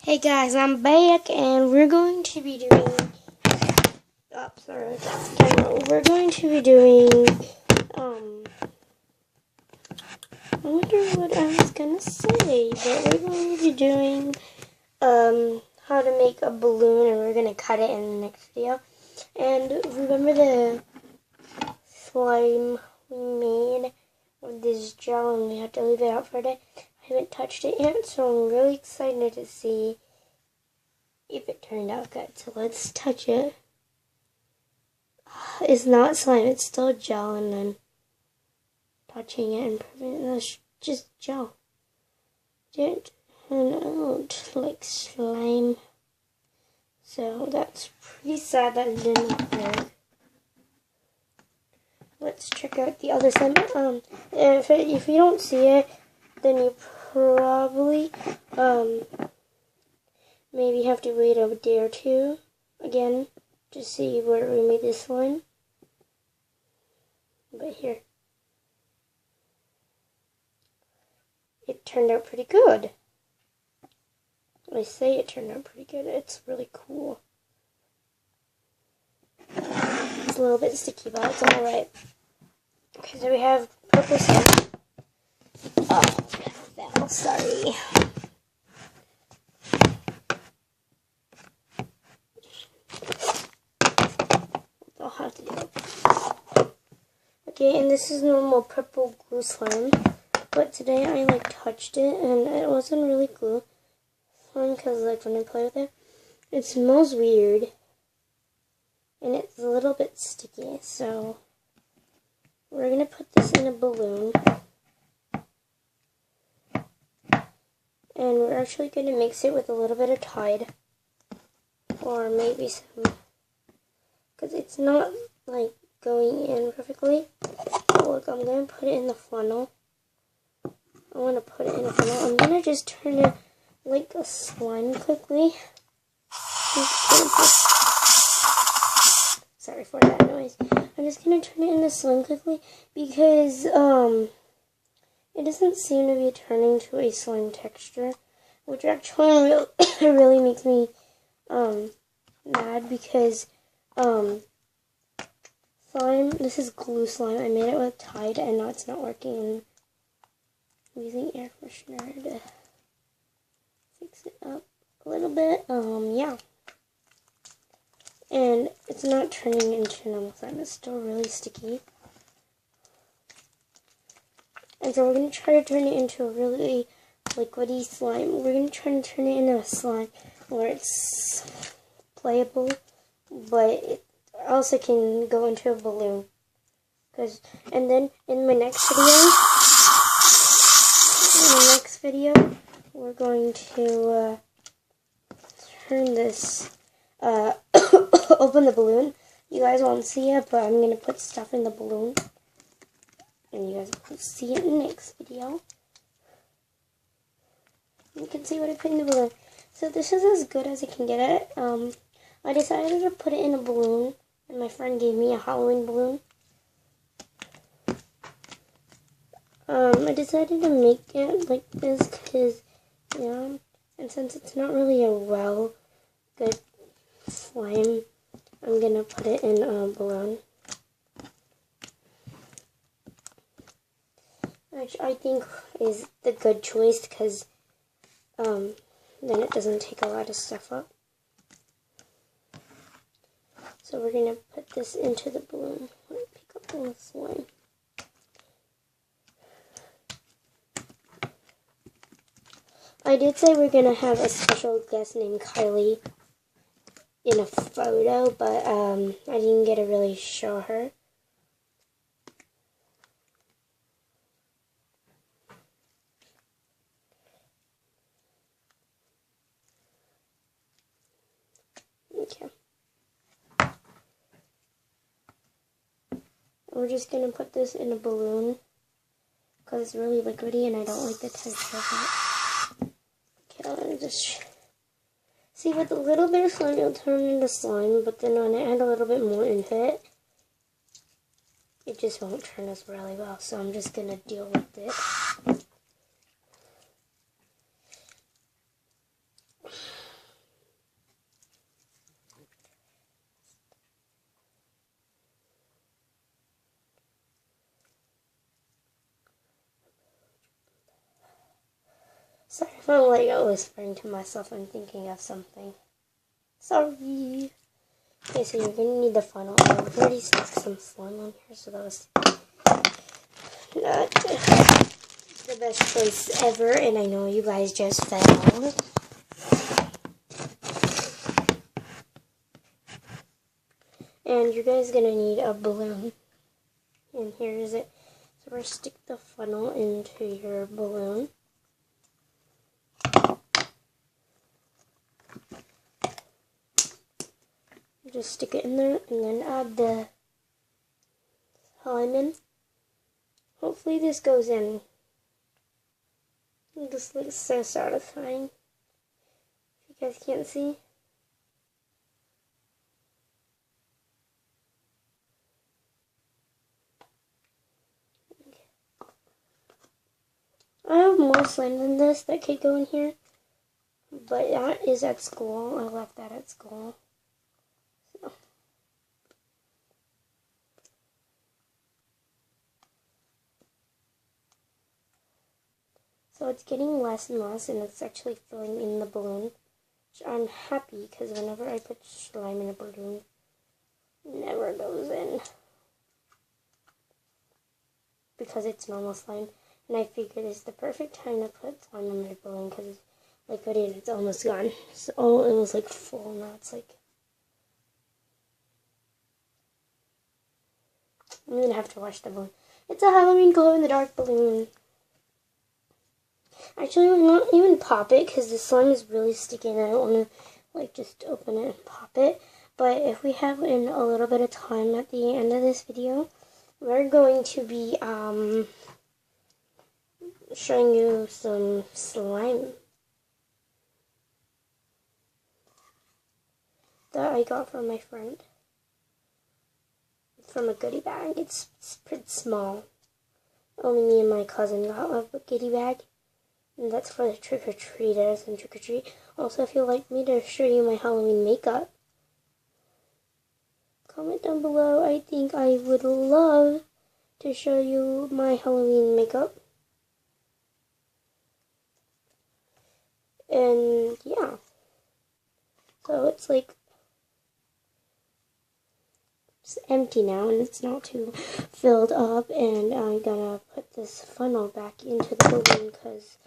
Hey guys, I'm back and we're going to be doing, we're going to be doing, I wonder what I was going to say, but we're going to be doing, how to make a balloon, and we're going to cut it in the next video. And remember the slime we made with this gel, and we have to leave it out for a day? I haven't touched it yet, so I'm really excited to see if it turned out good. So let's touch it. It's not slime, it's still gel, and then touching it and proving it's just gel. Didn't turn out like slime. So that's pretty sad that it didn't work. Let's check out the other slime. If you don't see it, then you probably maybe have to wait a day or two again to see where we made this slime. But here, it turned out pretty good. I say it turned out pretty good. It's really cool. It's a little bit sticky, but it's alright. Okay, so we have purple slime. Oh, that fell, sorry. I'll have to do it. Okay, and this is normal purple glue slime. But today I touched it and it wasn't really glue slime because when I play with it, it smells weird. And it's a little bit sticky, so we're going to put this in a balloon. And we're actually going to mix it with a little bit of Tide. Or maybe some, because it's not going in perfectly. So look, I'm going to put it in the funnel. I want to put it in a funnel. I'm going to just turn it like a slime quickly. Sorry for that noise. I'm just going to turn it into slime quickly because it doesn't seem to be turning to a slime texture, which actually really makes me mad because slime, this is glue slime. I made it with Tide and now it's not working. I'm using air freshener to fix it up a little bit. Yeah. And it's not turning into normal slime. It's still really sticky. And so we're going to try to turn it into a really liquidy slime. We're going to try to turn it into a slime where it's playable, but it also can go into a balloon. And then in my next video, we're going to turn this, open the balloon. You guys won't see it, but I'm going to put stuff in the balloon. And you guys will see it in the next video. You can see what I put in the balloon. So this is as good as I can get it. I decided to put it in a balloon, and my friend gave me a Halloween balloon. I decided to make it like this because, and since it's not really a good slime, I'm going to put it in a balloon. Which I think is the good choice because then it doesn't take a lot of stuff up. So we're going to put this into the balloon. Pick up all the slime. I did say we're going to have a special guest named Kylie in a photo, but I didn't get to really show her. Okay. We're just going to put this in a balloon because it's really liquidy and I don't like the texture of it. Okay, I'll just see with a little bit of slime it'll turn into slime, but then when I add a little bit more into it, it just won't turn as really well, so I'm just going to deal with it. Sorry if I'm like whispering to myself and thinking of something. Sorry. Okay, so you're gonna need the funnel. I've already stuck some slime on here, so that was not the best choice ever, and I know you guys just fell. And you guys gonna need a balloon. And here is it. So we're gonna stick the funnel into your balloon. Just stick it in there and then add the slime in. Hopefully this goes in. This looks so satisfying. If you guys can't see. I have more slime than this that could go in here. But that is at school. I left that at school. So it's getting less and less, and it's actually filling in the balloon. Which I'm happy, because whenever I put slime in a balloon, it never goes in. Because it's normal slime. And I figured it's the perfect time to put slime in my balloon, because like put it, it's almost gone. So it was like full, now it's like... I'm going to have to wash the balloon. It's a Halloween glow-in-the-dark balloon. Actually, we're not even pop it because the slime is really sticky and I don't want to like just open it and pop it. But if we have in a little bit of time at the end of this video, we're going to be showing you some slime that I got from my friend. From a goodie bag. It's pretty small. Only me and my cousin got a goodie bag. And that's for the trick-or-treaters and trick-or-treat. Also, if you'd like me to show you my Halloween makeup, comment down below. I think I would love to show you my Halloween makeup. And yeah. So it's like it's empty now and it's not too filled up. And I'm gonna put this funnel back into the balloon because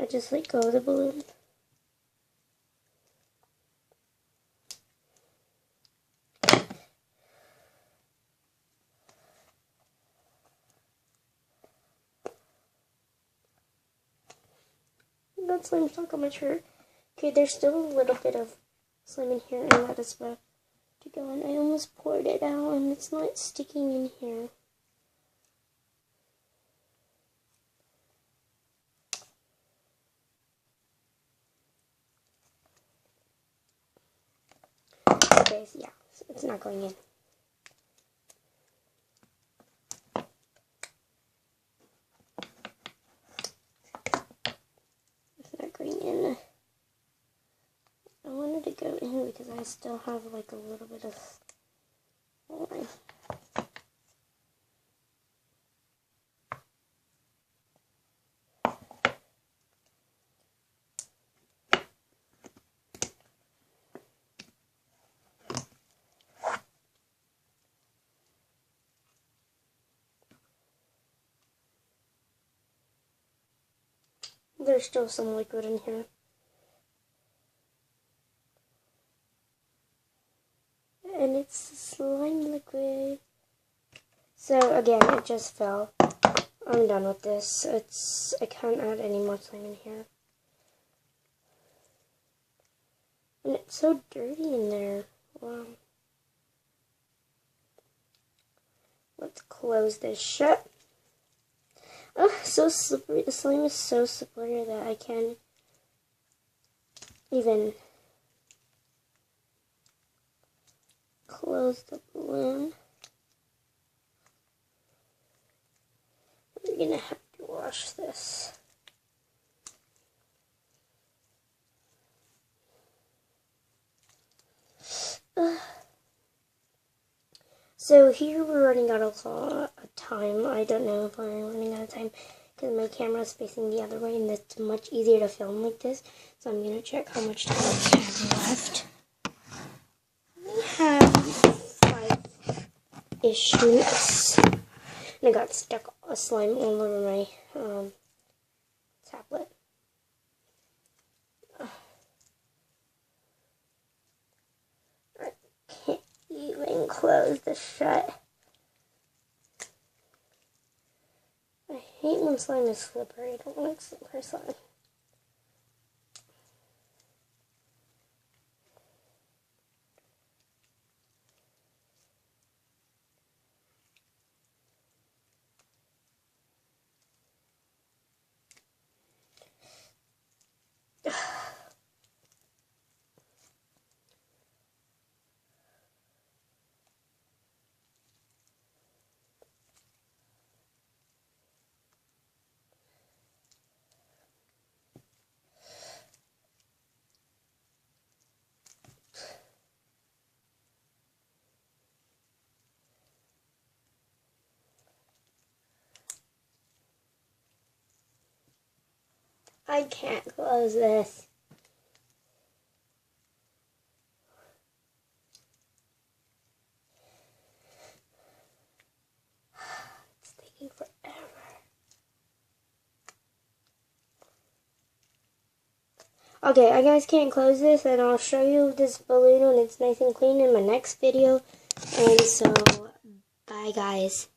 I just let go of the balloon. That slime stuck on my shirt. Okay, there's still a little bit of slime in here, and that is about to go in. I almost poured it out, and it's not sticking in here. Okay, so yeah, so it's not going in. It's not going in. I wanted to go in because I still have like a little bit of slime. There's still some liquid in here. And it's slime liquid. So again, it just fell. I'm done with this. I can't add any more slime in here. And it's so dirty in there. Wow. Let's close this shut. Oh, so slippery. The slime is so slippery that I can't even close the balloon. We're gonna have to wash this. So here we're running out of time. I don't know if I'm running out of time because my camera is facing the other way and it's much easier to film like this. So I'm going to check how much time I have left. We have 5-ish minutes. And I got stuck a slime all over my tablet. I can't even close this shut. I hate when slime is slippery. I don't like slippery slime. I can't close this. It's taking forever. Okay, I guys can't close this, and I'll show you this balloon when it's nice and clean in my next video. And so, bye guys.